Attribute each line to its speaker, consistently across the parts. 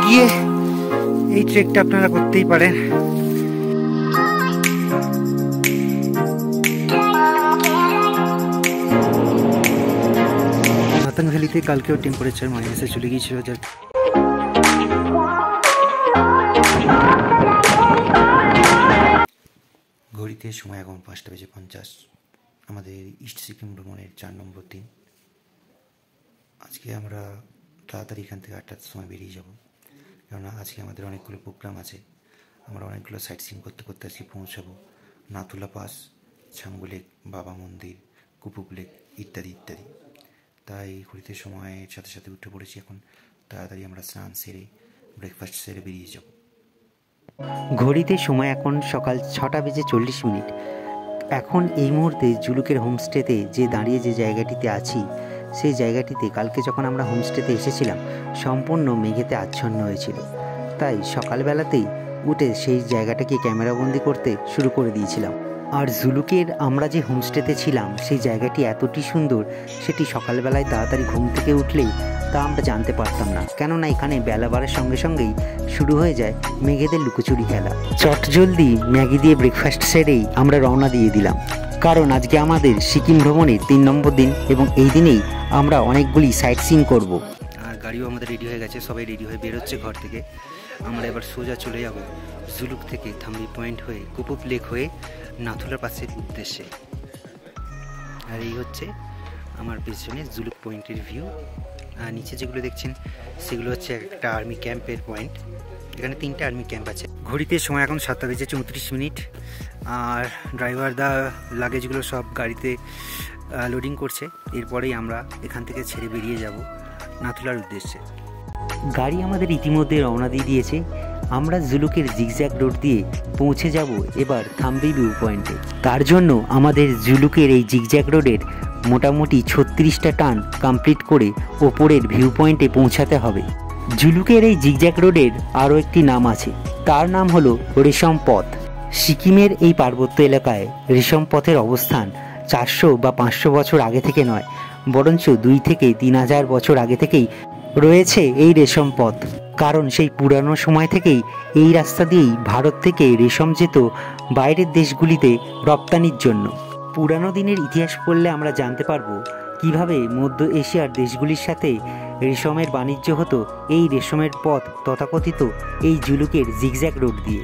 Speaker 1: গিয়ে এই ট্রেকটা আপনারা করতেই পারেন। নাতাং ভ্যালিতে কালকেও টেম্পারেচার মাইনাসে চলে গিয়েছিল। ঘড়িতে সময় এখন 5:50। আমাদের ইস্ট সিকিম ভ্রমণের 4 নম্বর দিন। আজকে আমরা তাড়াতাড়ি এখান থেকে 8টার সময় বেরিয়ে যাব, কেননা আজকে আমাদের অনেকগুলো প্রোগ্রাম আছে। আমরা অনেকগুলো সাইট সিন করতে করতে আজকে পৌঁছাবো নাথুলা পাস, ছাঙ্গু লেক, বাবা মন্দির, কুপুপ লেক ইত্যাদি ইত্যাদি। তাই ঘড়িতে সময়ের সাথে সাথে উঠে পড়েছি। এখন তাড়াতাড়ি আমরা স্নান সেরে ব্রেকফাস্ট সেরে বেরিয়ে যাব। ঘড়িতে সময় এখন সকাল 6:40। এখন এই মুহূর্তে জুলুকের হোমস্টেতে দাঁড়িয়ে যে জায়গাটিতে আছি, সেই জায়গাটিতে কালকে যখন আমরা হোমস্টেতে এসেছিলাম সম্পূর্ণ মেঘেতে আচ্ছন্ন হয়েছিল। তাই সকালবেলাতেই উঠে সেই জায়গাটাকে ক্যামেরাবন্দি করতে শুরু করে দিয়েছিলাম। আর জুলুকের আমরা যে হোমস্টেতে ছিলাম সেই জায়গাটি এতটি সুন্দর, সেটি সকালবেলায় তাড়াতাড়ি ঘুম থেকে উঠলেই তা আমরা জানতে পারতাম না, কেননা এখানে বেলা বাড়ার সঙ্গে সঙ্গেই শুরু হয়ে যায় মেঘেদের লুকোচুরি খেলা। চটজলদি ম্যাগি দিয়ে ব্রেকফাস্ট সেরেই আমরা রওনা দিয়ে দিলাম, কারণ আজকে আমাদের সিকিম ভ্রমণের 3 নম্বর দিন এবং এই দিনেই আমরা অনেকগুলি সাইট সিন করব। আর গাড়িও আমাদের রেডি হয়ে গেছে, সবাই রেডি হয়ে বেরোচ্ছে ঘর থেকে। আমরা এবার সোজা চলে যাব জুলুক থেকে থাম্বি পয়েন্ট হয়ে কুপুপ লেক হয়ে নাথুলার পাসের উদ্দেশ্যে। আর এই হচ্ছে আমার পেছনে জুলুক পয়েন্টের ভিউ। আর নিচে যেগুলো দেখছেন সেগুলো হচ্ছে একটা আর্মি ক্যাম্পের পয়েন্ট। এখানে 3টা আর্মি ক্যাম্প আছে। ঘড়িতে সময় এখন 7:34। আর ড্রাইভার দা লাগেজগুলো সব গাড়িতে লোডিং করছে। এরপরেই আমরা এখান থেকে ছেড়ে বেরিয়ে যাব নাথুলার উদ্দেশ্যে। গাড়ি আমাদের ইতিমধ্যে রওনা দিয়ে দিয়েছে। আমরা জুলুকের জিগজ্যাগ রোড দিয়ে পৌঁছে যাব এবার থাম্বি ভিউ পয়েন্টে। তার জন্য আমাদের জুলুকের এই জিগজ্যাগ রোডের মোটামুটি 36টা টার্ন কমপ্লিট করে ওপরের ভিউ পয়েন্টে পৌঁছাতে হবে। জুলুকের এই জিগজ্যাগ রোডের আরও একটি নাম আছে, তার নাম হলো রেশম পথ। সিকিমের এই পার্বত্য এলাকায় রেশম পথের অবস্থান 400 বা 500 বছর আগে থেকে নয়, বরঞ্চ 2 থেকে 3000 বছর আগে থেকেই রয়েছে এই রেশম পথ। কারণ সেই পুরানো সময় থেকেই এই রাস্তা দিয়েই ভারত থেকে রেশম যেত বাইরের দেশগুলিতে রপ্তানির জন্য। পুরানো দিনের ইতিহাস পড়লে আমরা জানতে পারবো কিভাবে মধ্য এশিয়ার দেশগুলির সাথে রেশমের বাণিজ্য হতো এই রেশমের পথ তথাকথিত এই জুলুকের জিগজ্যাগ রোড দিয়ে।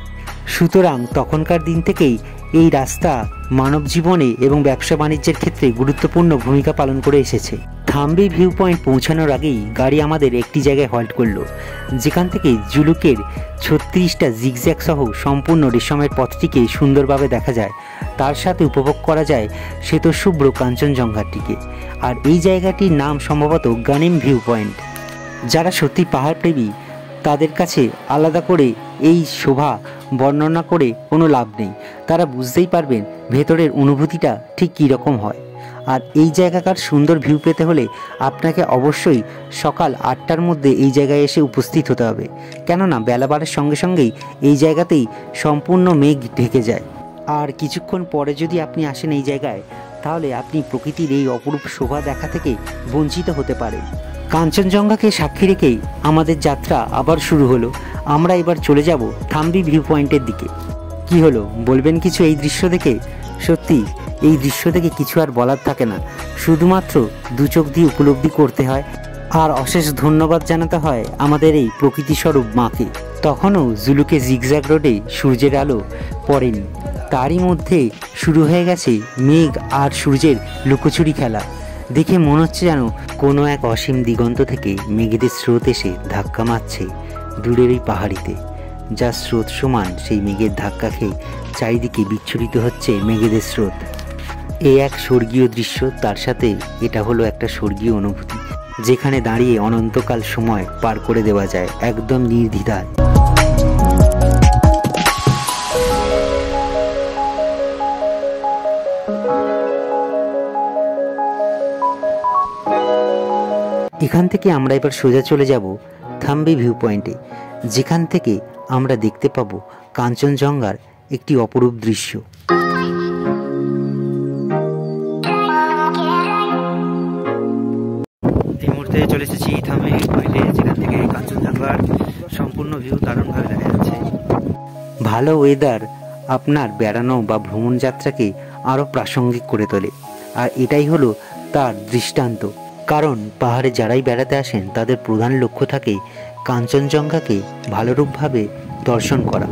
Speaker 1: সুতরাং তখনকার দিন থেকেই এই রাস্তা মানব জীবনে এবং ব্যবসা বাণিজ্যের ক্ষেত্রে গুরুত্বপূর্ণ ভূমিকা পালন করে এসেছে। থাম্বি ভিউ পয়েন্ট পৌঁছানোর আগেই গাড়ি আমাদের একটি জায়গায় হল্ট করলো, যেখান থেকে জুলুকের 36টা জিগজ্যাগ সহ সম্পূর্ণ রেশমের পথটিকে সুন্দরভাবে দেখা যায়। তার সাথে উপভোগ করা যায় শ্বেতশুভ্র কাঞ্চনজঙ্ঘাটিকে। আর এই জায়গাটির নাম সম্ভবত গানিম ভিউ পয়েন্ট। যারা সত্যি পাহাড়প্রেমী তাদের কাছে আলাদা করে এই শোভা বর্ণনা করে কোনো লাভ নেই। তারা বুঝতেই পারবেন ভেতরের অনুভূতিটা ঠিক কী রকম হয়। আর এই জায়গাকার সুন্দর ভিউ পেতে হলে আপনাকে অবশ্যই সকাল 8টার মধ্যে এই জায়গায় এসে উপস্থিত হতে হবে, কেননা বেলা বাড়ার সঙ্গে সঙ্গেই এই জায়গাতেই সম্পূর্ণ মেঘ ঢেকে যায়। আর কিছুক্ষণ পরে যদি আপনি আসেন এই জায়গায়, তাহলে আপনি প্রকৃতির এই অপরূপ শোভা দেখা থেকে বঞ্চিত হতে পারেন। কাঞ্চনজঙ্ঘাকে সাক্ষী রেখেই আমাদের যাত্রা আবার শুরু হলো। আমরা এবার চলে যাব থাম্বি ভিউ পয়েন্টের দিকে। কি হলো বলবেন কিছু এই দৃশ্য দেখে? সত্যি এই দৃশ্য থেকে কিছু আর বলার থাকে না, শুধুমাত্র 2 চোখ দিয়ে উপলব্ধি করতে হয়। আর অশেষ ধন্যবাদ জানাতে হয় আমাদের এই প্রকৃতি স্বরূপ মাকে। তখনও জুলুকে জিগজ্যাগ রোডে সূর্যের আলো পড়েনি, তারই মধ্যে শুরু হয়ে গেছে মেঘ আর সূর্যের লুকোচুরি খেলা। দেখে মনে হচ্ছে যেন কোনো এক অসীম দিগন্ত থেকে মেঘেদের স্রোত এসে ধাক্কা মারছে দূরের এই পাহাড়িতে। যা স্রোত সমান সেই মেঘের ধাক্কা খেয়ে চারিদিকে বিচ্ছুরিত হচ্ছে মেঘেদের স্রোত। এ এক স্বর্গীয় দৃশ্য, তার সাথে এটা হলো একটা স্বর্গীয় অনুভূতি, যেখানে দাঁড়িয়ে অনন্তকাল সময় পার করে দেওয়া যায় একদম নির্দ্বিধায়। এখান থেকে আমরা এবার সোজা চলে যাব থাম্বি ভিউ পয়েন্টে, যেখান থেকে আমরা দেখতে পাবো কাঞ্চনজঙ্ঘার একটি অপরূপ দৃশ্য। এই মুহূর্তে চলে এসেছি থামে পয়েন্টে, যেখান থেকে কাঞ্চনজঙ্ঘার সম্পূর্ণ ভিউ দারুণভাবে দেখা যাচ্ছে।
Speaker 2: ভালো ওয়েদার আপনার বেড়ানো বা ভ্রমণ যাত্রাকে আরও প্রাসঙ্গিক করে তোলে, আর এটাই হলো তার দৃষ্টান্ত। কারণ পাহাড়ে যারাই বেড়াতে আসেন তাদের প্রধান লক্ষ্য থাকে কাঞ্চনজঙ্ঘাকে ভালোরূপভাবে দর্শন করা,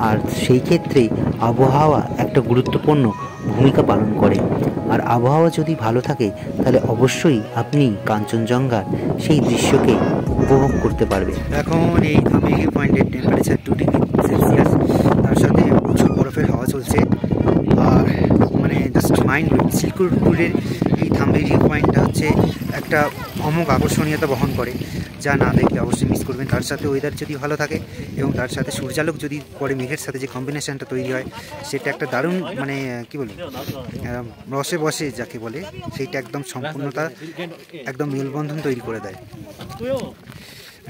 Speaker 2: আর সেই ক্ষেত্রে আবহাওয়া একটা গুরুত্বপূর্ণ ভূমিকা পালন করে। আর আবহাওয়া যদি ভালো থাকে তাহলে অবশ্যই আপনি কাঞ্চনজঙ্ঘার সেই দৃশ্যকে উপভোগ করতে পারবেন।
Speaker 1: এখন এই থামে পয়েন্টের টেম্পারেচার 2 ডিগ্রি সেলসিয়াস, তার সাথে প্রচুর বরফের হাওয়া চলছে। আর মানে জাস্ট মাইন্ড ব্লোয়িং। সিল্ক রোডের এই থামে পয়েন্টটা হচ্ছে একটা অমোঘ আকর্ষণীয়তা বহন করে, যা না দেখলে অবশ্যই মিস করবেন। তার সাথে ওয়েদার যদি ভালো থাকে এবং তার সাথে সূর্যালোক যদি পরে মেঘের সাথে যে কম্বিনেশনটা তৈরি হয়, সেটা একটা দারুণ মানে কি বলি রসে বসে যাকে বলে, সেইটা একদম সম্পূর্ণতা একদম মেলবন্ধন তৈরি করে দেয়।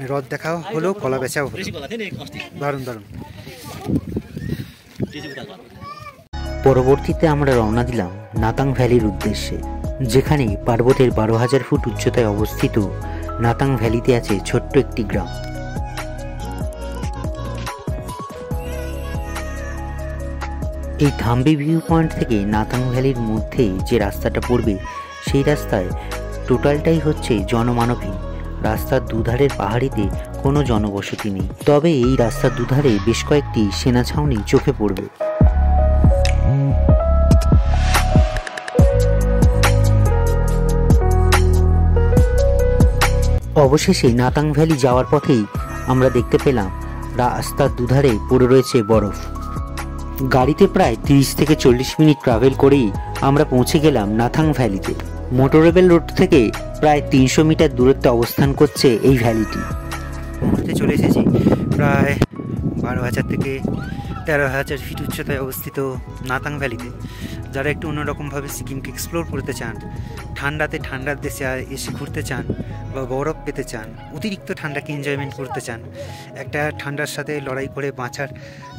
Speaker 1: হ্রদ দেখাও হলো, কলা বেচাও হলো, দারুণ দারুণ।
Speaker 2: পরবর্তীতে আমরা রওনা দিলাম নাতাং ভ্যালির উদ্দেশ্যে, যেখানে পার্বতের 12,000 ফুট উচ্চতায় অবস্থিত নাতাং ভ্যালিতে আছে ছোট্ট একটি গ্রাম। এই থাম্বি ভিউ পয়েন্ট থেকে নাতাং ভ্যালির মধ্যে যে রাস্তাটা পড়বে, সেই রাস্তায় টোটালটাই হচ্ছে জনমানবহীন। রাস্তার দুধারের পাহাড়িতে কোনো জনবসতি নেই, তবে এই রাস্তার দুধারে বেশ কয়েকটি সেনা ছাউনি চোখে পড়বে। অবশেষে নাতাং ভ্যালি যাওয়ার পথেই আমরা দেখতে পেলাম রাস্তার দুধারে পড়ে রয়েছে বরফ। গাড়িতে প্রায় 30 থেকে 40 মিনিট ট্রাভেল করেই আমরা পৌঁছে গেলাম নাতাং ভ্যালিতে। মোটরেবল রোড থেকে প্রায় 300 মিটার দূরত্বে অবস্থান করছে এই ভ্যালিটি।
Speaker 1: মুহূর্তে চলে এসেছি প্রায় 12,000 থেকে 13,000 ফিট উচ্চতায় অবস্থিত নাতাং ভ্যালিতে। যারা একটু অন্যরকমভাবে সিকিমকে এক্সপ্লোর করতে চান, ঠান্ডার দেশে এসে ঘুরতে চান বা বরফ পেতে চান, অতিরিক্ত ঠান্ডাকে এনজয়মেন্ট করতে চান, একটা ঠান্ডার সাথে লড়াই করে বাঁচার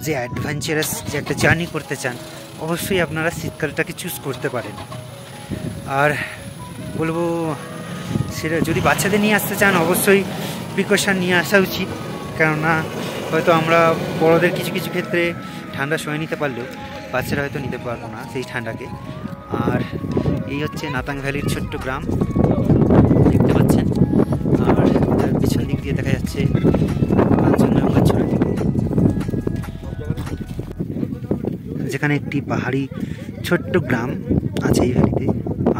Speaker 1: যে অ্যাডভেঞ্চারাস যে একটা জার্নি করতে চান, অবশ্যই আপনারা শীতকালটাকে চুজ করতে পারেন। আর বলবো সেটা যদি বাচ্চাদের নিয়ে আসতে চান, অবশ্যই প্রিকশন নিয়ে আসা উচিত, কেননা হয়তো আমরা বড়দের কিছু কিছু ক্ষেত্রে ঠান্ডা সয়ে নিতে পারলেও বাচ্চারা হয়তো নিতে পারবো না সেই ঠান্ডাকে। আর এই হচ্ছে নাতাং ভ্যালির ছোট্ট গ্রাম, দেখতে পাচ্ছেন। আর তার পিছন দিক দিয়ে দেখা যাচ্ছে কাঞ্চনজঙ্ঘার চূড়াটি, যেখানে একটি পাহাড়ি ছোট্ট গ্রাম আছে এই ভ্যালিতে।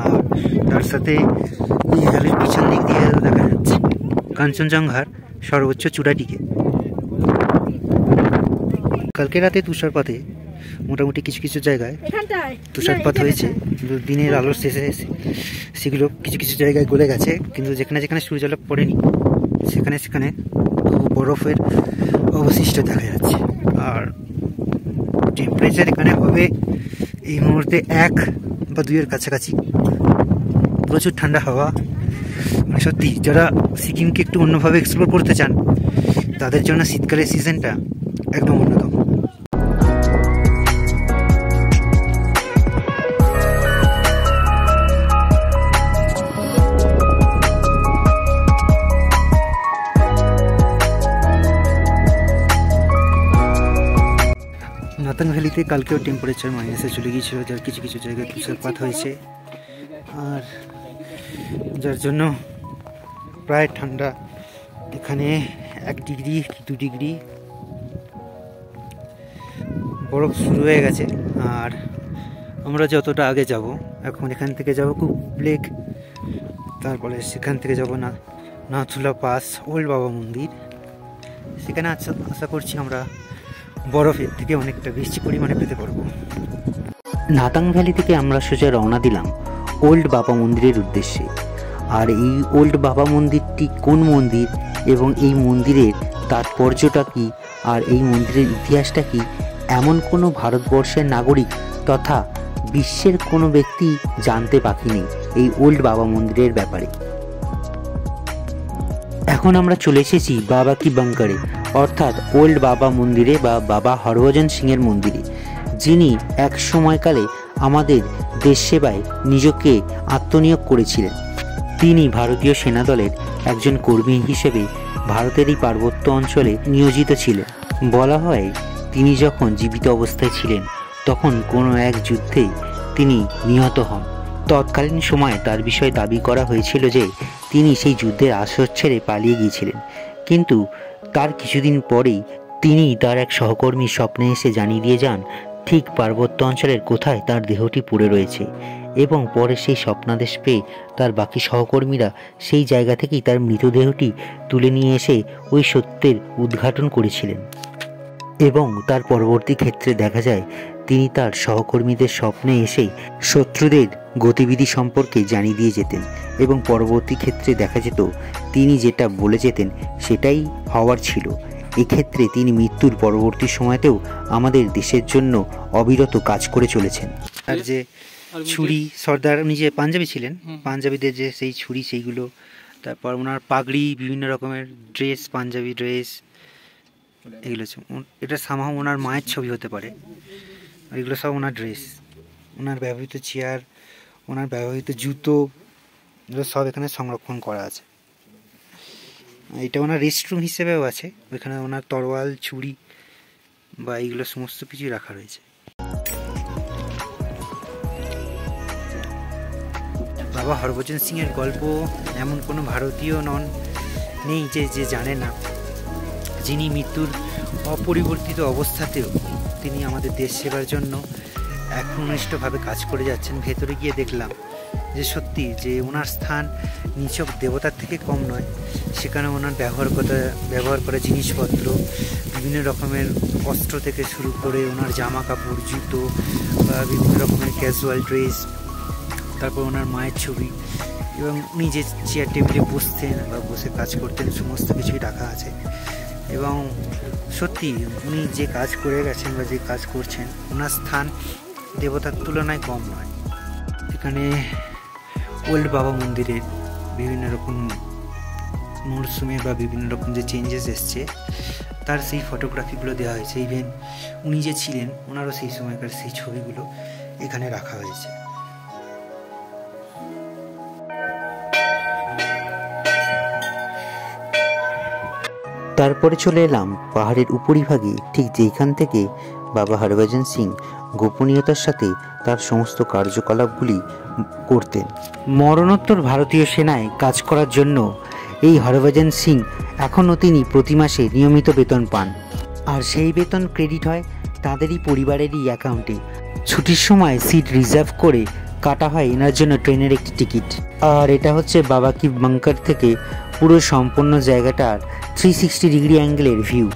Speaker 1: আর তার সাথে এই ভ্যালির পিছন দিক দিয়ে দেখা যাচ্ছে কাঞ্চনজঙ্ঘার সর্বোচ্চ চূড়াটিকে। কালকে রাতে তুষারপাতে মোটামুটি কিছু কিছু জায়গায় তুষারপাত হয়েছে, কিন্তু দিনের আলোর শেষে সেগুলো কিছু কিছু জায়গায় গলে গেছে, কিন্তু যেখানে যেখানে সূর্যালোক পড়েনি সেখানে সেখানে বরফের অবশিষ্ট দেখা যাচ্ছে। আর টেম্পারেচার এখানে হবে এই মুহূর্তে 1 বা 2-এর কাছাকাছি। প্রচুর ঠান্ডা হাওয়া। সত্যি যারা সিকিমকে একটু অন্যভাবে এক্সপ্লোর করতে চান, তাদের জন্য শীতকালের সিজনটা একদম অন্যতম। নাতাং ভ্যালিতে কালকেও টেম্পারেচার মাইনাসে চলে গিয়েছিল, যার কিছু কিছু জায়গায় তুষারপাত হয়েছে, আর যার জন্য প্রায় ঠান্ডা এখানে 1 ডিগ্রি 2 ডিগ্রি বরফ শুরু হয়ে গেছে। আর আমরা যতটা আগে যাব, এখন এখান থেকে যাব কুক লেক, তারপরে সেখান থেকে যাব নাথুলা পাস, ওল্ড বাবা মন্দির। সেখানে আশা করছি আমরা বরফের থেকে অনেকটা বেশি পরিমাণে পেতে পারবো।
Speaker 2: নাতাং ভ্যালি থেকে আমরা সোজা রওনা দিলাম ওল্ড বাবা মন্দিরের উদ্দেশ্যে। আর এই ওল্ড বাবা মন্দিরটি কোন মন্দির এবং এই মন্দিরের তাৎপর্যটা কী আর এই মন্দিরের ইতিহাসটা কী, এমন কোনো ভারতবর্ষের নাগরিক তথা বিশ্বের কোনো ব্যক্তি জানতে বাকি নেই এই ওল্ড বাবা মন্দিরের ব্যাপারে। এখন আমরা চলে এসেছি বাবা কি বাঙ্কারে, অর্থাৎ ওল্ড বাবা মন্দিরে বা বাবা হরভজন সিংয়ের মন্দিরে, যিনি এক সময়কালে আমাদের দেশ সেবায় নিজেকে আত্মনিয়োগ করেছিলেন। তিনি ভারতীয় সেনা দলের একজন কর্মী হিসেবে ভারতের এই পার্বত্য অঞ্চলে নিয়োজিত ছিলেন। বলা হয় তিনি যখন জীবিত অবস্থায় ছিলেন তখন কোনো এক যুদ্ধে তিনি নিহত হন। তৎকালীন সময়ে তার বিষয়ে দাবি করা হয়েছিল যে তিনি সেই যুদ্ধের আসর ছেড়ে পালিয়ে গিয়েছিলেন, কিন্তু তার কিছুদিন পরেই তিনি তার এক সহকর্মীর স্বপ্নে এসে জানিয়ে দিয়ে যান ঠিক পার্বত্য অঞ্চলের কোথায় তার দেহটি পড়ে রয়েছে, এবং পরে সেই স্বপ্নাদেশ পেয়ে তার বাকি সহকর্মীরা সেই জায়গা থেকেই তার মৃতদেহটি তুলে নিয়ে এসে ওই সত্যের উদ্ঘাটন করেছিলেন। এবং তার পরবর্তী ক্ষেত্রে দেখা যায় তিনি তার সহকর্মীদের স্বপ্নে এসে শত্রুদের গতিবিধি সম্পর্কে জানিয়ে দিয়ে যেতেন, এবং পরবর্তী ক্ষেত্রে দেখা যেত তিনি যেটা বলে যেতেন সেটাই হওয়ার ছিল। এক্ষেত্রে তিনি মৃত্যুর পরবর্তী সময়তেও আমাদের দেশের জন্য অবিরত কাজ করে চলেছেন।
Speaker 1: আর যে ছুরি, সর্দার উনি যে পাঞ্জাবি ছিলেন, পাঞ্জাবিদের যে সেই ছুরি সেইগুলো, তারপর ওনার পাগড়ি, বিভিন্ন রকমের ড্রেস, পাঞ্জাবি ড্রেস, এগুলো এটা সামাহ ওনার মায়ের ছবি হতে পারে। আর এগুলো সব ওনার ড্রেস, ওনার ব্যবহৃত চেয়ার, ওনার ব্যবহৃত জুতো, এগুলো সব এখানে সংরক্ষণ করা আছে। এটা ওনার রেস্টরুম হিসেবেও আছে, ওইখানে ওনার তরোয়াল, ছুরি বা এইগুলো সমস্ত কিছুই রাখা রয়েছে। বাবা হরভজন সিংয়ের গল্প এমন কোনো ভারতীয় নেই যে জানে না, যিনি মৃত্যুর অপরিবর্তিত অবস্থাতেও তিনি আমাদের দেশ সেবার জন্য একনিষ্ঠভাবে কাজ করে যাচ্ছেন। ভেতরে গিয়ে দেখলাম যে সত্যি যে ওনার স্থান নিছক দেবতার থেকে কম নয়। সেখানে ওনার ব্যবহার করা জিনিসপত্র, বিভিন্ন রকমের অস্ত্র থেকে শুরু করে ওনার জামা কাপড়, জুতো বা বিভিন্ন রকমের ক্যাজুয়াল ড্রেস, তারপর ওনার মায়ের ছবি, এবং উনি যে চেয়ার টেবিলে বসতেন বা বসে কাজ করতেন সমস্ত কিছুই রাখা আছে। এবং সত্যি উনি যে কাজ করে গেছেন বা যে কাজ করছেন, ওনার স্থান দেবতার তুলনায় কম নয়। এখানে ওল্ড বাবা মন্দিরের বিভিন্ন রকম মরশুমে বা বিভিন্ন রকম যে চেঞ্জেস এসছে তার সেই ফটোগ্রাফিগুলো দেওয়া হয়েছে। ইভেন উনি যে ছিলেন ওনারও সেই সময়কার সেই ছবিগুলো এখানে রাখা হয়েছে।
Speaker 2: তারপরে চলে এলাম পাহাড়ের উপরিভাগে, ঠিক যেখান থেকে বাবা হরভজন সিং গোপনীয়তার সাথে তার সমস্ত কার্যকলাপগুলি করতেন। মরণোত্তর ভারতীয় সেনায় কাজ করার জন্য এই হরভজন সিং এখনও তিনি প্রতি মাসে নিয়মিত বেতন পান, আর সেই বেতন ক্রেডিট হয় তাদেরই পরিবারেরই অ্যাকাউন্টে। ছুটির সময় সিট রিজার্ভ করে কাটা হয় এনার জন্য ট্রেনের একটি টিকিট। আর এটা হচ্ছে বাবা কি বাংকার থেকে পুরো সম্পূর্ণ জায়গাটার 360 ডিগ্রি অ্যাঙ্গেলের ভিউ।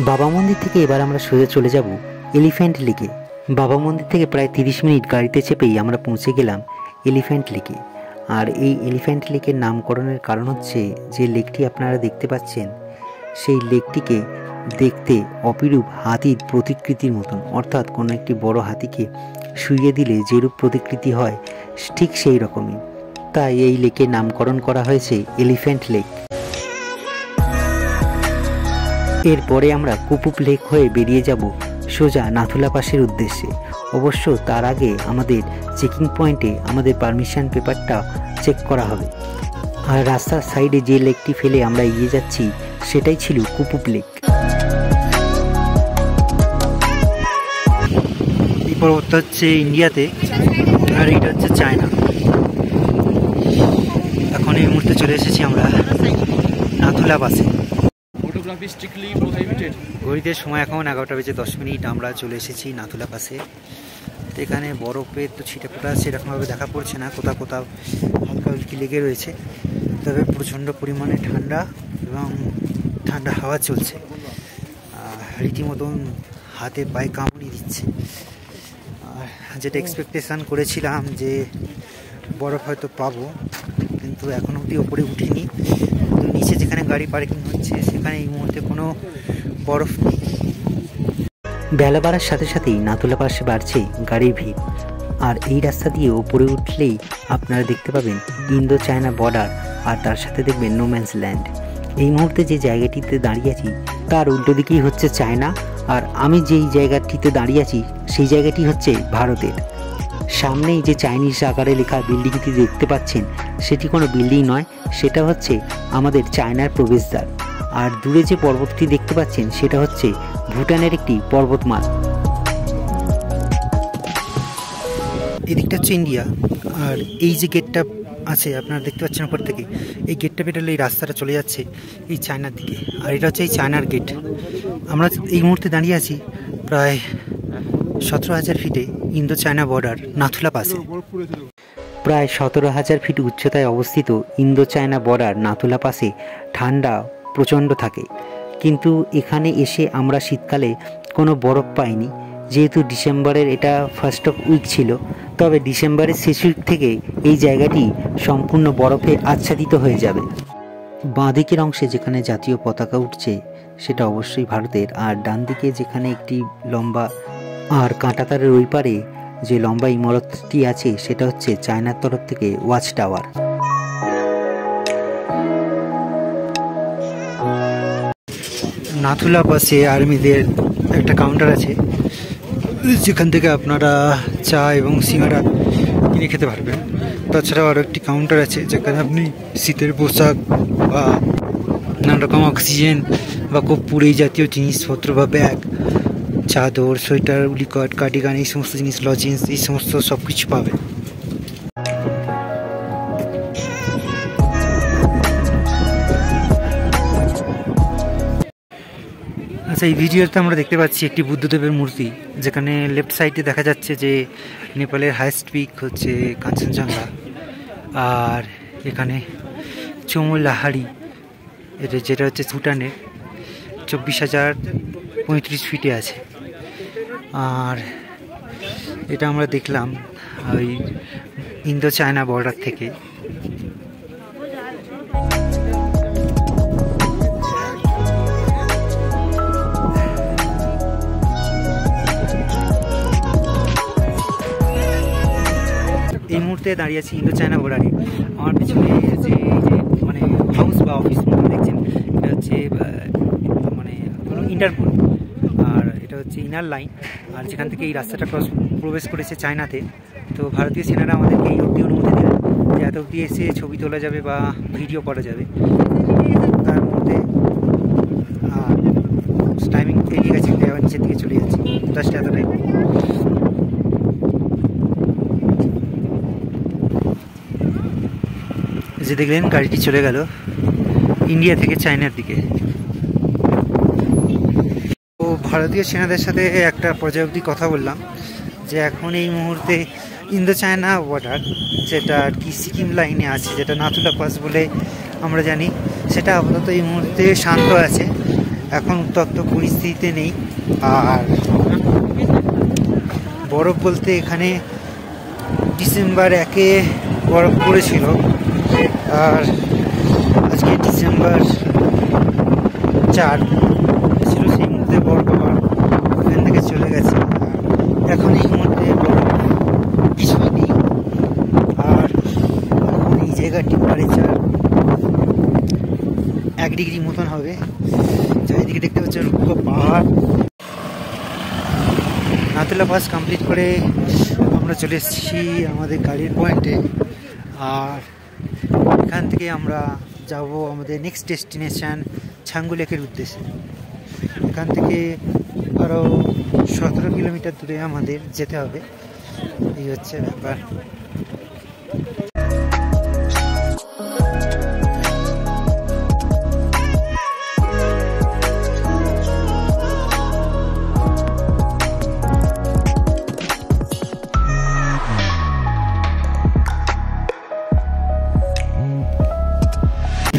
Speaker 2: বাবা মন্দির থেকে এবার আমরা সোজা চলে যাব এলিফ্যান্ট লেকে। বাবা মন্দির থেকে প্রায় 30 মিনিট গাড়িতে চেপেই আমরা পৌঁছে গেলাম এলিফ্যান্ট লেকে। আর এই এলিফ্যান্ট লেকের নামকরণের কারণ হচ্ছে যে লেকটি আপনারা দেখতে পাচ্ছেন, সেই লেকটিকে দেখতে অপিরূপ হাতির প্রতিকৃতির মতন, অর্থাৎ কোনো একটি বড় হাতিকে শুইয়ে দিলে যেরূপ প্রতিকৃতি হয় ঠিক সেই রকমই। তাই এই লেকের নামকরণ করা হয়েছে এলিফ্যান্ট লেক। এরপরে আমরা কুপুপ লেক হয়ে বেরিয়ে যাব সোজা নাথুলা পাসের উদ্দেশ্যে। অবশ্য তার আগে আমাদের চেকিং পয়েন্টে আমাদের পারমিশন পেপারটা চেক করা হবে। আর রাস্তার সাইডে যে লেকটি ফেলে আমরা এগিয়ে যাচ্ছি সেটাই ছিল কুপুপ লেক।
Speaker 1: এই পর্বতটা হচ্ছে ইন্ডিয়াতে, আর এইটা হচ্ছে চায়না। এখন এই মুহূর্তে চলে এসেছি আমরা নাথুলা পাসে। ঘড়িতে সময় এখন 11:10। আমরা চলে এসেছি নাথুলা পাসে। তো এখানে বরফের তো ছিটেফোঁটা সেরকমভাবে দেখা পড়ছে না, কোথাও কোথাও হালকা উল্কি লেগে রয়েছে, তবে প্রচণ্ড পরিমাণে ঠান্ডা এবং ঠান্ডা হাওয়া চলছে, রীতিমতন হাতে পায়ে কামড়ি দিচ্ছে। আর যেটা এক্সপেকটেশান করেছিলাম যে বরফ হয়তো পাবো, কিন্তু এখনও অবধি ওপরে উঠিনি। তো নিচে যেখানে গাড়ি পার্কিং হচ্ছে সেখানে এই মুহূর্তে কোনো বরফ নেই।
Speaker 2: বেলা বাড়ার সাথে সাথেই নাথুলা পাসে বাড়ছে গাড়ির ভিড়। আর এই রাস্তা দিয়ে ওপরে উঠলেই আপনারা দেখতে পাবেন ইন্দো চায়না বর্ডার, আর তার সাথে দেখবেন নোম্যান্স ল্যান্ড। এই মুহূর্তে যে জায়গাটিতে দাঁড়িয়ে আছি তার উল্টো দিকেই হচ্ছে চায়না, আর আমি যেই জায়গাটিতে দাঁড়িয়ে আছি সেই জায়গাটি হচ্ছে ভারতের। সামনেই যে চাইনিজ আকারে লেখা বিল্ডিংটি দেখতে পাচ্ছেন সেটি কোনো বিল্ডিং নয়, সেটা হচ্ছে আমাদের চায়নার প্রবেশদ্বার। আর দূরে যে পর্বতটি দেখতে পাচ্ছেন সেটা হচ্ছে ভুটানের একটি পর্বতমালা।
Speaker 1: এদিকটা হচ্ছে ইন্ডিয়া, আর এই যে গেটটা আছে আপনারা দেখতে পাচ্ছেন উপর থেকে, এই গেটটা পেরোলে এই রাস্তাটা চলে যাচ্ছে এই চায়নার দিকে, আর এটা হচ্ছে এই চায়নার গেট। আমরা এই মুহূর্তে দাঁড়িয়ে আছি প্রায় 17,000 ফিটে ইন্দো চায়না বর্ডার নাথুলা পাসে।
Speaker 2: প্রায় 17,000 ফিট উচ্চতায় অবস্থিত ইন্দো চায়না বর্ডার নাথুলা পাসে ঠান্ডা প্রচণ্ড থাকে, কিন্তু এখানে এসে আমরা শীতকালে কোনো বরফ পাইনি, যেহেতু ডিসেম্বরের এটা ফার্স্ট অফ উইক ছিল। তবে ডিসেম্বরের শেষ উইক থেকে এই জায়গাটি সম্পূর্ণ বরফে আচ্ছাদিত হয়ে যাবে। বাঁদিকের অংশে যেখানে জাতীয় পতাকা উঠছে সেটা অবশ্যই ভারতের, আর ডান দিকে যেখানে একটি লম্বা আর কাঁটাতারের ওই পারে যে লম্বা ইমারতটি আছে সেটা হচ্ছে চায়নার তরফ থেকে ওয়াচ টাওয়ার।
Speaker 1: নাথুলা পাসে আর্মিদের একটা কাউন্টার আছে, যেখান থেকে আপনারা চা এবং সিঙ্গারা কিনে খেতে পারবেন। তাছাড়াও আরও একটি কাউন্টার আছে যেখানে আপনি শীতের পোশাক বা নানা রকম অক্সিজেন বা কর্পূর এই জাতীয় জিনিসপত্র বা ব্যাগ, চাদর, সোয়েটার, উলিকট, কার্ডিগান, এই সমস্ত জিনিস, লজেন্স, এই সমস্ত সব কিছু পাবেন। আচ্ছা, এই ভিডিওতে আমরা দেখতে পাচ্ছি একটি বুদ্ধদেবের মূর্তি, যেখানে লেফট সাইডে দেখা যাচ্ছে যে নেপালের হাইয়েস্ট পিক হচ্ছে কাঞ্চনজঙ্ঘা, আর এখানে চৌমুলাহারি এটা যেটা হচ্ছে ভুটানের 24,035 ফিটে আছে। আর এটা আমরা দেখলাম ওই ইন্দো চায়না বর্ডার থেকে। এই মুহূর্তে দাঁড়িয়ে আছি ইন্দো চায়না বর্ডারে। আমার পিছনে যে মানে হাউস বা অফিস দেখছেন, এটা হচ্ছে মানে ইন্টারপোল, আর এটা হচ্ছে ইনার লাইন। আর যেখান থেকে এই রাস্তাটা প্রবেশ করেছে চায়নাতে, তো ভারতীয় সেনারা আমাদেরকে এই অবধি অনুমতি দিলেন যে এত অবধি এসে ছবি তোলা যাবে বা ভিডিও করা যাবে। তার মধ্যে টাইমিং এগিয়ে গেছে, আবার নিচের দিকে চলে যাচ্ছে, জাস্ট এতটাই। যে দেখলেন গাড়িটি চলে গেল ইন্ডিয়া থেকে চায়নার দিকে। তো ভারতীয় সেনাদের সাথে একটা পর্যায়ে অবধি কথা বললাম যে এখন এই মুহূর্তে ইন্দো চায়না বর্ডার, যেটা আর কি সিকিম লাইনে আছে, যেটা নাথুলা পাস বলে আমরা জানি, সেটা আপাতত এই মুহূর্তে শান্ত আছে, এখন উত্তপ্ত পরিস্থিতিতে নেই। আর বরফ বলতে এখানে ডিসেম্বর 1-এ বরফ পড়েছিল, আর আজকে ডিসেম্বর 4 ছিল, সেই মুহূর্তে বরফ আবার এখান থেকে চলে গেছে। এখন এই মুহূর্তে বরফ কিছুই নেই, আর এই জায়গার টেম্পারেচার 1 ডিগ্রি মতন হবে। চারিদিকে দেখতে পাচ্ছি রুক্ষ পাহাড়। নাথুলা পাস কমপ্লিট করে আমরা চলে এসেছি আমাদের গাড়ির পয়েন্টে, আর এখান থেকে আমরা যাব আমাদের নেক্সট ডেস্টিনেশান ছাঙ্গু লেকের উদ্দেশ্যে। এখান থেকে আরও 17 কিলোমিটার দূরে আমাদের যেতে হবে। এই হচ্ছে ব্যাপার।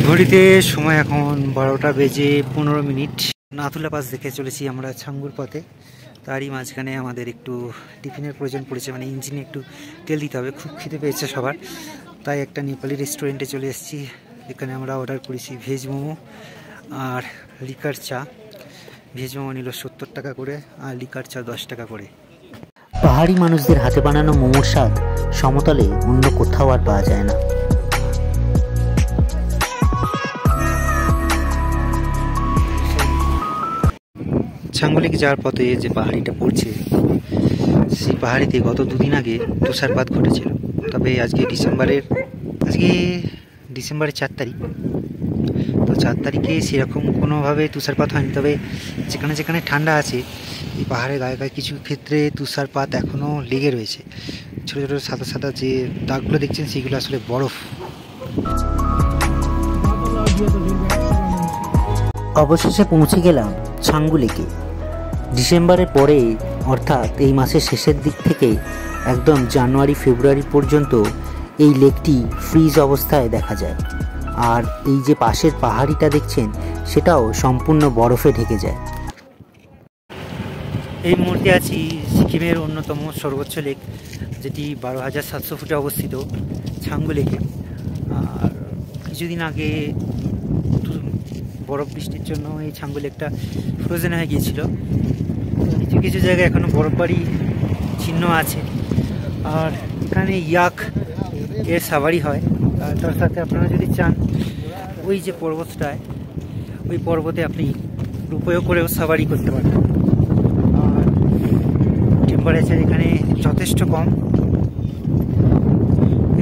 Speaker 1: ঘড়িতে সময় এখন 12টা বেজে 15 মিনিট। নাথুলা পাস দেখে চলেছি আমরা ছাঙ্গুর পথে। তারই মাঝখানে আমাদের একটু টিফিনের প্রয়োজন পড়েছে, মানে ইঞ্জিনে একটু তেল দিতে হবে। খুব খিদে পেয়েছে সবার, তাই একটা নেপালি রেস্টুরেন্টে চলে এসেছি। এখানে আমরা অর্ডার করেছি ভেজ মোমো আর লিকার চা। ভেজ মোমো নিল 70 টাকা করে, আর লিকার চা 10 টাকা করে।
Speaker 2: পাহাড়ি মানুষদের হাতে বানানো মোমোর স্বাদ সমতলে অন্য কোথাও আর পাওয়া যায় না।
Speaker 1: ছাঙ্গুলিকে যাওয়ার পথে যে পাহাড়িটা পড়ছে, সেই পাহাড়িতে গত দুদিন আগে তুষারপাত ঘটেছিল। তবে আজকে ডিসেম্বরের 4 তারিখ, তো 4 তারিখে সেরকম কোনোভাবে তুষারপাত হয়নি। তবে যেখানে যেখানে ঠান্ডা আছে, এই পাহাড়ের গায়ে গায়ে কিছু ক্ষেত্রে তুষারপাত এখনও লেগে রয়েছে। ছোটো ছোটো সাদা সাদা যে দাগগুলো দেখছেন, সেগুলো আসলে বরফ।
Speaker 2: অবশেষে পৌঁছে গেলাম ছাঙ্গু-লেকে। ডিসেম্বরের পরে, অর্থাৎ এই মাসের শেষের দিক থেকে একদম জানুয়ারি ফেব্রুয়ারি পর্যন্ত এই লেকটি ফ্রিজ অবস্থায় দেখা যায়। আর এই যে পাশের পাহাড়িটা দেখছেন, সেটাও সম্পূর্ণ বরফে ঢেকে যায়।
Speaker 1: এই মুহূর্তে আছি সিকিমের অন্যতম সর্বোচ্চ লেক, যেটি 12,700 ফুটে অবস্থিত, ছাঙ্গু-লেকে। আর কিছুদিন আগে বরফ বৃষ্টির জন্য এই ছাঙ্গু-লেকটা ফ্রোজেন হয়ে গিয়েছিল। কিছু কিছু জায়গায় এখনও বরফবাড়ি চিহ্ন আছে। আর এখানে ইয়াক এর সাফারি হয়। আর তার সাথে আপনারা যদি চান, ওই যে পর্বতটায়, ওই পর্বতে আপনি রোপওয়ে করেও সাফারি করতে পারেন। আর টেম্পারেচার এখানে যথেষ্ট কম।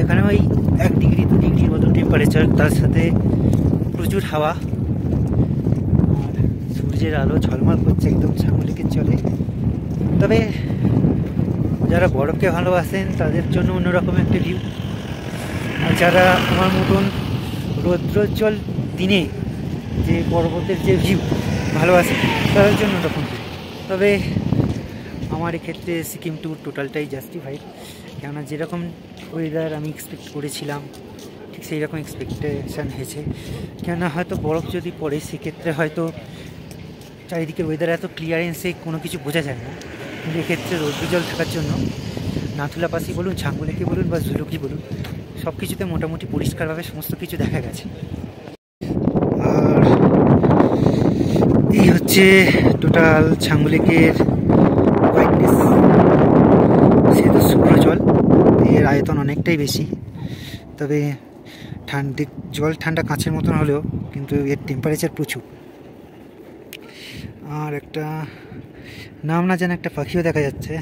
Speaker 1: এখানে ওই 1 ডিগ্রি 2 ডিগ্রির মতো টেম্পারেচার, তার সাথে প্রচুর হাওয়া। আর সূর্যের আলো ঝলমল করছে একদম ছাঙ্গু-লেকের জলে। তবে যারা বরফকে ভালোবাসেন তাদের জন্য অন্যরকম একটা ভিউ। আর যারা আমার মতন রৌদ্রোজ্জ্বল দিনে যে পর্বতের যে ভিউ ভালোবাসে, তাদের জন্য ওরকম ভিউ। তবে আমার এক্ষেত্রে সিকিম ট্যুর টোটালটাই জাস্টিফাইড, কেননা যেরকম ওয়েদার আমি এক্সপেক্ট করেছিলাম, ঠিক সেই রকম এক্সপেকটেশান হয়েছে। কেননা হয়তো বরফ যদি পড়ে, সেক্ষেত্রে হয়তো চারিদিকের ওয়েদার এত ক্লিয়ারেন্সে কোনো কিছু বোঝা যায় না। কিন্তু এক্ষেত্রে রৌদ্রোজ্জ্বল থাকার জন্য নাথুলা পাসি বলুন, ছাঙ্গু-লেকে বলুন বা জুলুকি বলুন, সব কিছুতে মোটামুটি পরিষ্কারভাবে সমস্ত কিছু দেখা গেছে। আর এই হচ্ছে টোটাল ছাঙ্গু-লেকের হোয়াইটনেস। সে তো শুভ্র জল, এর আয়তন অনেকটাই বেশি। তবে জল ঠান্ডা কাঁচের মতন হলেও কিন্তু এর টেম্পারেচার প্রচুর। আর একটা নাম না জানা একটা পাখিও দেখা যাচ্ছে,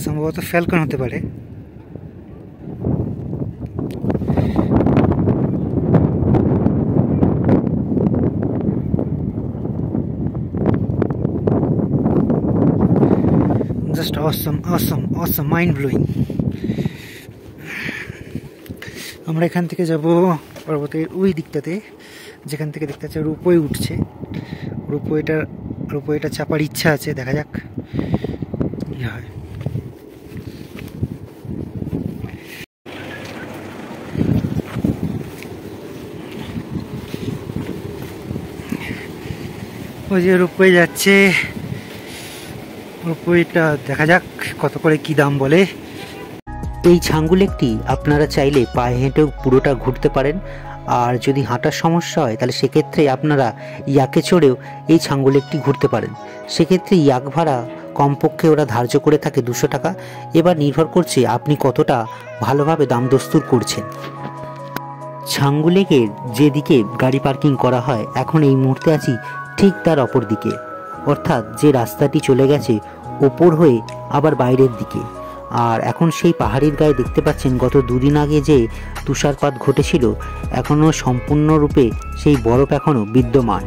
Speaker 1: সম্ভবত ফ্যালকন হতে পারে। জাস্ট অসম অসম অসম, মাইন্ড ব্লোয়িং। আমরা এখান থেকে যাব পর্বতের ওই দিকটাতে, যেখান থেকে দেখতে পাচ্ছি রোপওয়ে উঠছে। রোপওয়েটা চাপার ইচ্ছা আছে, দেখা যাক কি হয়। ওই যে রোপওয়ে যাচ্ছে, রোপওয়েটা দেখা যাক কত করে কি দাম বলে।
Speaker 2: এই ছাঙ্গু-লেকটি আপনারা চাইলে পায়ে হেঁটেও পুরোটা ঘুরতে পারেন। আর যদি হাঁটার সমস্যা হয়, তাহলে সেক্ষেত্রে আপনারা ইয়াকে চড়েও এই ছাঙ্গু-লেকটি ঘুরতে পারেন। সেক্ষেত্রে ইয়াক ভাড়া কমপক্ষে ওরা ধার্য করে থাকে 200 টাকা। এবার নির্ভর করছে আপনি কতটা ভালোভাবে দাম দস্তুর করছেন। ছাঙ্গু-লেকের যেদিকে গাড়ি পার্কিং করা হয়, এখন এই মুহূর্তে আছি ঠিক তার অপর দিকে, অর্থাৎ যে রাস্তাটি চলে গেছে ওপর হয়ে আবার বাইরের দিকে। আর এখন সেই পাহাড়ির গায়ে দেখতে পাচ্ছেন গত 2 দিন আগে যে তুষারপাত ঘটেছিল, এখনও সম্পূর্ণরূপে সেই বরফ এখনও বিদ্যমান।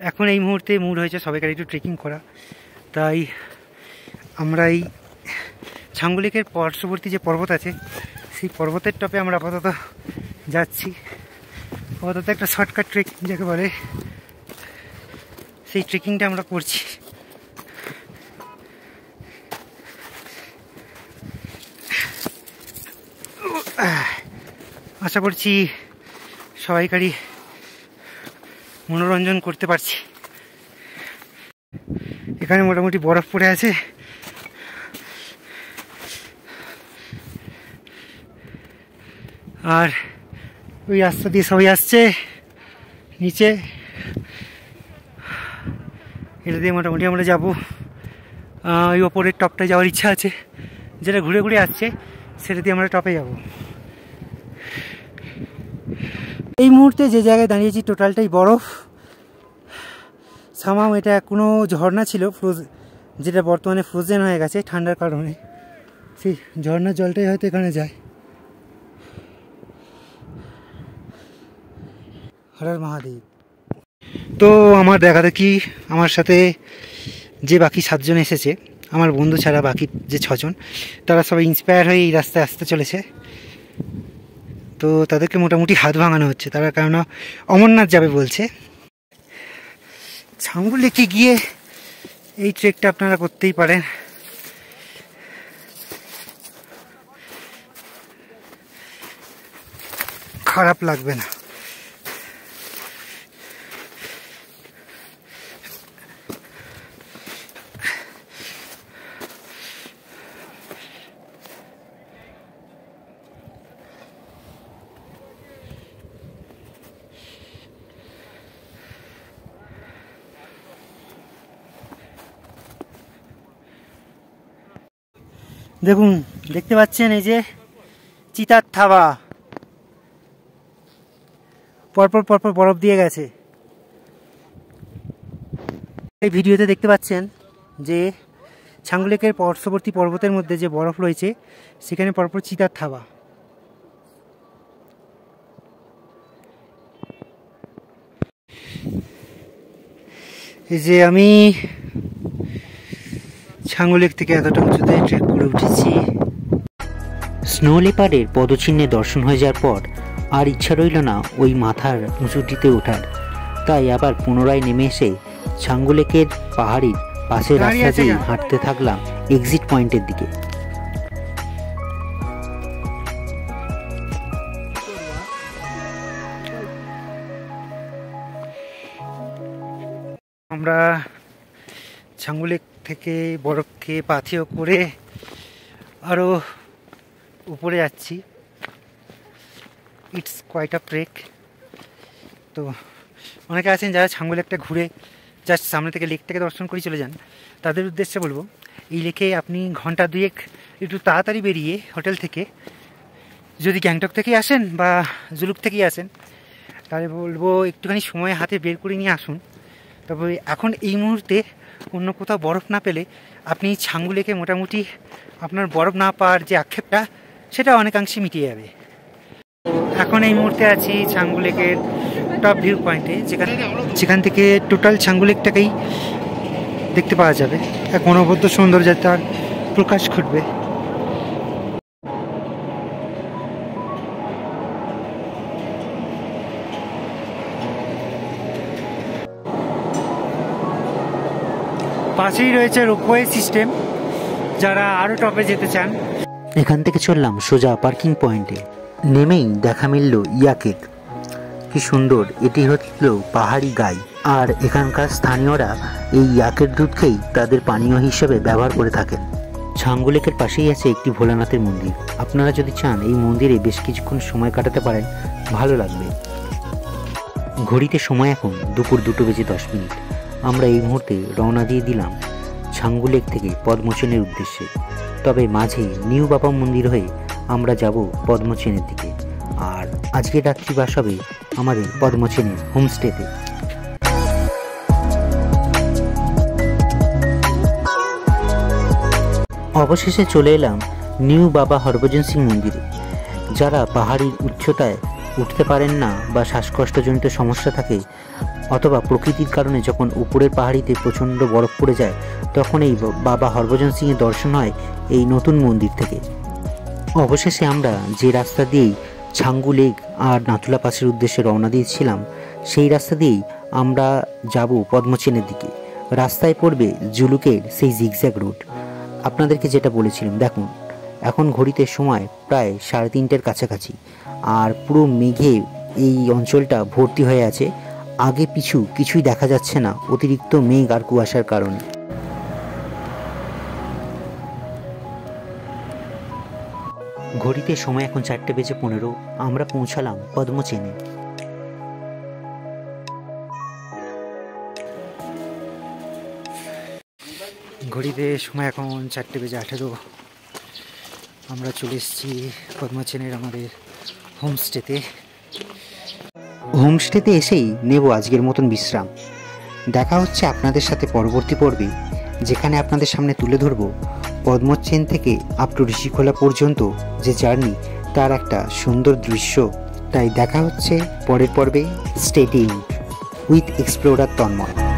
Speaker 1: এখন এই মুহূর্তে মুড হয়েছে সবাইকার একটু ট্রেকিং করা। তাই আমরা এই ছাঙ্গু-লেকের পার্শ্ববর্তী যে পর্বত আছে, সেই পর্বতের টপে আমরা আপাতত যাচ্ছি। আপাতত একটা শর্টকাট ট্রেকিং যাকে বলে, সেই ট্রেকিংটা আমরা করছি। আশা করছি সবাইকারই মনোরঞ্জন করতে পারছি। এখানে মোটামুটি বরফ পড়ে আছে। আর ওই রাস্তা দিয়ে সবাই আসছে নিচে। এটা দিয়ে মোটামুটি আমরা যাবো। ওই ওপরের টপটায় যাওয়ার ইচ্ছা আছে, যেটা ঘুরে ঘুরে আসছে, সেটা দিয়ে আমরা টপে যাব। এই মুহূর্তে যে জায়গায় দাঁড়িয়েছি টোটালটাই বরফ।
Speaker 3: সামাও এটা কোনো ঝর্ণা ছিল যেটা বর্তমানে ফ্রোজেন হয়ে গেছে ঠান্ডার কারণে। সেই ঝর্ণার জলটাই হয়তো এখানে যায়। হর হর মহাদেব। তো আমার দেখা দেখি আমার সাথে যে বাকি 7 জন এসেছে, আমার বন্ধু ছাড়া বাকি যে 6 জন, তারা সবাই ইন্সপায়ার হয়ে এই রাস্তায় আসতে চলেছে। তো তাদেরকে মোটামুটি হাত ভাঙানো হচ্ছে, তারা কেননা অমরনাথ যাবে বলছে। ছাঙ্গু লেকে গিয়ে এই ট্রেকটা আপনারা করতেই পারেন। খারাপ লাগবে না। দেখুন, দেখতে পাচ্ছেন এই যে চিতার থাবা, পরপর পরপর বরফ দিয়ে গেছে। এই ভিডিওতে দেখতে পাচ্ছেন যে ছাঙ্গু লেকের পার্শ্ববর্তী পর্বতের মধ্যে যে বরফ রয়েছে সেখানে পরপর চিতার থাবা। এই যে আমি ছাঙ্গু লেক থেকে এতটা উঁচুতে ট্রেক করে উঠেছি।
Speaker 2: স্নো লেপার্ডের পদচিহ্নে দর্শন হয়ে যাওয়ার পর আর ইচ্ছা রইল না ওই মাথার উঁচুটিতে ওঠার। তাই আবার পুনরায় নেমে এসে ছাঙ্গু লেকের পাহাড়ির পাশের রাস্তা দিয়ে হাঁটতে থাকলাম এক্সিট পয়েন্টের দিকে।
Speaker 3: আমরা ছাঙ্গু লেক থেকে বরফকে পাথেয় করে আরও উপরে যাচ্ছি। It's quite a trek. তো অনেকে আছেন যারা ছাঙ্গু লেকটা ঘুরে জাস্ট সামনে থেকে লেকটাকে দর্শন করে চলে যান, তাদের উদ্দেশ্যে বলবো এই লেকে আপনি ঘন্টা 2 একটু তাড়াতাড়ি বেরিয়ে হোটেল থেকে, যদি গ্যাংটক থেকেই আসেন বা জুলুক থেকেই আসেন, তাহলে বলবো একটুখানি সময় হাতে বের করে নিয়ে আসুন। তবে এখন এই মুহূর্তে অন্য কোথাও বরফ না পেলে আপনি ছাঙ্গু লেকে মোটামুটি আপনার বরফ না পাওয়ার যে আক্ষেপটা সেটা অনেকাংশে মিটিয়ে যাবে। এখন এই মুহূর্তে আছি ছাঙ্গু লেকের টপ ভিউ পয়েন্টে, যেখান থেকে টোটাল ছাঙ্গু লেকটাকেই দেখতে পাওয়া যাবে। এক অনবদ্য সৌন্দর্য তার প্রকাশ ঘটবে। পাশেই রয়েছে রোপওয়ে সিস্টেম, যারা আরও টপে যেতে চান।
Speaker 2: এখান থেকে চললাম সোজা পার্কিং পয়েন্টে। নেমেই দেখা মিলল ইয়াকের। কি সুন্দর! এটি হচ্ছিল পাহাড়ি গাই, আর এখানকার স্থানীয়রা এই ইয়াকের দুধকেই তাদের পানীয় হিসেবে ব্যবহার করে থাকেন। ছাঙ্গু লেকের পাশেই আছে একটি ভোলানাথের মন্দির। আপনারা যদি চান এই মন্দিরে বেশ কিছুক্ষণ সময় কাটাতে পারেন, ভালো লাগবে। ঘড়িতে সময় এখন দুপুর 2:10। আমরা এই মুহূর্তে রওনা দিয়ে দিলাম ছাঙ্গু লেক থেকে পদ্মচেনের উদ্দেশ্যে। তবে মাঝে নিউ বাবা মন্দির হয়ে আমরা যাব পদ্মচেনের দিকে। আর আজকের রাত্রিবাস হবে আমাদের পদ্মচেনের হোমস্টেতে। অবশেষে চলে এলাম নিউ বাবা হরভজন সিং মন্দিরে। যারা পাহাড়ির উচ্চতায় উঠতে পারেন না বা শ্বাসকষ্টজনিত সমস্যা থাকে, অথবা প্রকৃতির কারণে যখন উপরের পাহাড়িতে প্রচণ্ড বরফ পড়ে যায়, তখন এই বাবা হরভজন সিংয়ের দর্শন হয় এই নতুন মন্দির থেকে। অবশেষে আমরা যে রাস্তা দিয়েই ছাঙ্গু লেক আর নাথুলা পাসের উদ্দেশ্যে রওনা দিয়েছিলাম, সেই রাস্তা দিয়েই আমরা যাব পদ্মচেনের দিকে। রাস্তায় পড়বে জুলুকের সেই জিগজ্যাগ রোড। আপনাদেরকে যেটা বলেছিলাম, দেখুন এখন ঘড়িতে সময় প্রায় 3:30-এর কাছাকাছি, আর পুরো মেঘে এই অঞ্চলটা ভর্তি হয়ে আছে। আগে পিছু কিছুই দেখা যাচ্ছে না অতিরিক্ত মেঘ আর কুয়াশার কারণে। ঘড়িতে সময় এখন 4:15। আমরা পৌঁছালাম পদ্মচেনে।
Speaker 3: ঘড়িতে সময় এখন 4:18। আমরা চলে এসেছি পদ্মচেনের আমাদের হোমস্টেতে।
Speaker 2: হোমস্টেতে এসেই নেব আজকের মতন বিশ্রাম। দেখা হচ্ছে আপনাদের সাথে পরবর্তী পর্বে, যেখানে আপনাদের সামনে তুলে ধরব পদ্মচেন থেকে আপ টু ঋষিখোলা পর্যন্ত যে জার্নি, তার একটা সুন্দর দৃশ্য। তাই দেখা হচ্ছে পরের পর্বে। Stay tuned with explorer Tanmoy.